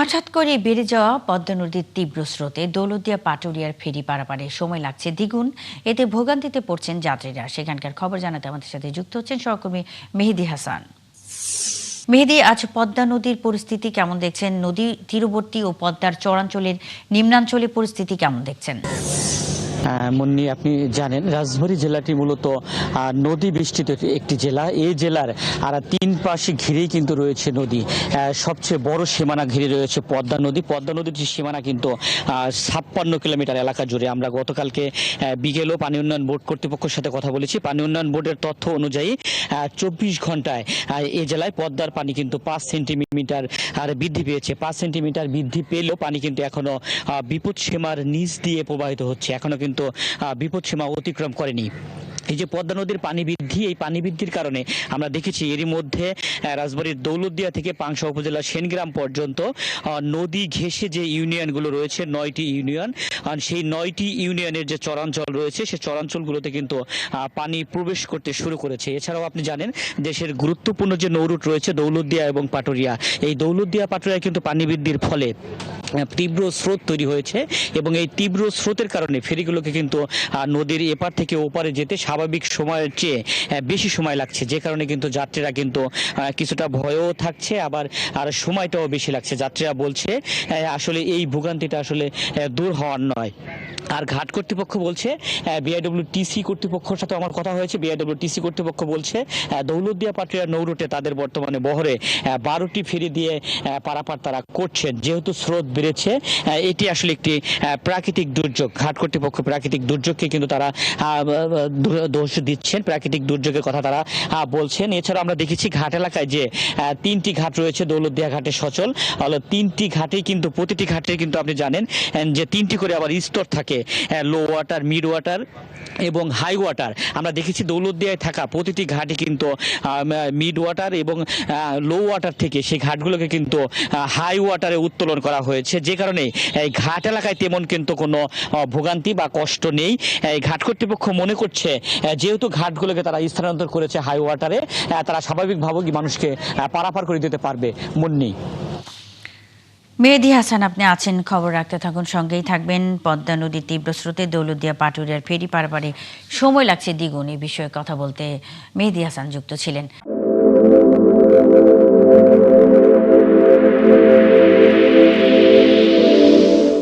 হঠাৎ করে বেড়ে যাওয়া পদ্মা নদীর তীব্র স্রোতে দৌলতদিয়া পাটুরিয়ার ফেরি পারাপারে সময় লাগছে দ্বিগুণ। এতে ভোগান্তিতে পড়ছেন যাত্রীরা। সেখানকার খবর জানাতে আমাদের সাথে যুক্ত হচ্ছেন সহকর্মী মেহেদী হাসান। মেহেদী, আজ পদ্মা নদীর পরিস্থিতি কেমন দেখছেন? নদী তীরবর্তী ও পদ্মার চরাঞ্চলের নিম্নাঞ্চলে পরিস্থিতি কেমন দেখছেন? মুন্নি, আপনি জানেন রাজবাড়ী জেলাটি মূলত নদী বেষ্টিত একটি জেলা। এই জেলার আর তিন পাশে ঘিরেই কিন্তু রয়েছে নদী। সবচেয়ে বড় সীমানা ঘিরে রয়েছে পদ্মা নদী। পদ্মা নদীর যে সীমানা কিন্তু 56 কিলোমিটার এলাকা জুড়ে। আমরা গতকালকে বিকেলও পানি উন্নয়ন বোর্ড কর্তৃপক্ষের সাথে কথা বলেছি। পানি উন্নয়ন বোর্ডের তথ্য অনুযায়ী 24 ঘন্টায় এই জেলায় পদ্মার পানি কিন্তু 5 সেন্টিমিটার বৃদ্ধি পেয়েছে। 5 সেন্টিমিটার বৃদ্ধি পেলেও পানি কিন্তু এখনো বিপদ সীমার নিচ দিয়ে প্রবাহিত হচ্ছে, এখনো কিন্তু বিপদ সীমা অতিক্রম করেনি। এই যে পদ্মা নদীর পানি বৃদ্ধি, এই পানি বৃদ্ধির কারণে আমরা দেখেছি এরই মধ্যে রাজবাড়ীর দৌলতদিয়া থেকে পাংশা উপজেলার সেনগ্রাম পর্যন্ত নদী ঘেঁষে যে ইউনিয়নগুলো রয়েছে, 9টি ইউনিয়ন, সেই 9টি ইউনিয়নের যে চরাঞ্চল রয়েছে সেই চরাঞ্চলগুলোতে কিন্তু পানি প্রবেশ করতে শুরু করেছে। এছাড়াও আপনি জানেন দেশের গুরুত্বপূর্ণ যে নৌরুট রয়েছে দৌলতদিয়া এবং পাটুরিয়া, এই দৌলতদিয়া পাটুরিয়া কিন্তু পানি বৃদ্ধির ফলে তীব্র স্রোত তৈরি হয়েছে এবং এই তীব্র স্রোতের কারণে ফেরিগুলোকে কিন্তু নদীর এপার থেকে ওপারে যেতে স্বাভাবিক সময়ের চেয়ে বেশি সময় লাগছে, যে কারণে কিন্তু যাত্রীরা কিন্তু কিছুটা ভয়ও থাকছে, আবার আর সময়টাও বেশি লাগছে। যাত্রীরা বলছে আসলে এই ভোগান্তিটা আসলে দূর হওয়ার নয়। আর ঘাট কর্তৃপক্ষ বলছে, বিআইডব্লিউটিসি কর্তৃপক্ষের সাথে আমার কথা হয়েছে, বিআইডব্লিউটিসি কর্তৃপক্ষ বলছে দৌলতদিয়া পাটুরিয়া নৌরুটে তাদের বর্তমানে বহরে 12টি ফেরি দিয়ে পারাপার তারা করছেন। যেহেতু স্রোত বেড়েছে, এটি আসলে একটি প্রাকৃতিক দুর্যোগ। ঘাট কর্তৃপক্ষ প্রাকৃতিক দুর্যোগকে কিন্তু তারা দোষ দিচ্ছেন, প্রাকৃতিক দুর্যোগের কথা তারা বলছেন। এছাড়া আমরা দেখেছি ঘাট এলাকায় যে 3টি ঘাট রয়েছে দৌলতদিয়া ঘাটে সচল, 3টি ঘাটেই কিন্তু প্রতিটি ঘাটে কিন্তু আপনি জানেন যে 3টি করে আবার স্তর থাকে, লো ওয়াটার, মিড ওয়াটার এবং হাই ওয়াটার। আমরা দেখেছি দৌলতদিয়ায় থাকা প্রতিটি ঘাটে কিন্তু মিড ওয়াটার এবং লো ওয়াটার থেকে সেই ঘাটগুলোকে কিন্তু হাই ওয়াটারে উত্তোলন করা হয়েছে, যে কারণে এই ঘাট এলাকায় তেমন কিন্তু কোনো ভোগান্তি বা কষ্ট নেই। এই ঘাট কর্তৃপক্ষ মনে করছে যেহেতু ঘাটগুলোকে তারা স্থানান্তর করেছে হাই ওয়াটারে, তারা স্বাভাবিকভাবেই মানুষকে পারাপার করে দিতে পারবে। মুন্নি। মেহেদী হাসান, আপনি আছেন, খবর রাখতে থাকুন, সঙ্গেই থাকবেন। পদ্মা নদীর তীব্র স্রোতে দৌলতদিয়া পাটুরিয়ার ফেরি পারাপারে সময় লাগছে দ্বিগুণ, এই বিষয়ে কথা বলতে মেহেদী হাসান যুক্ত ছিলেন।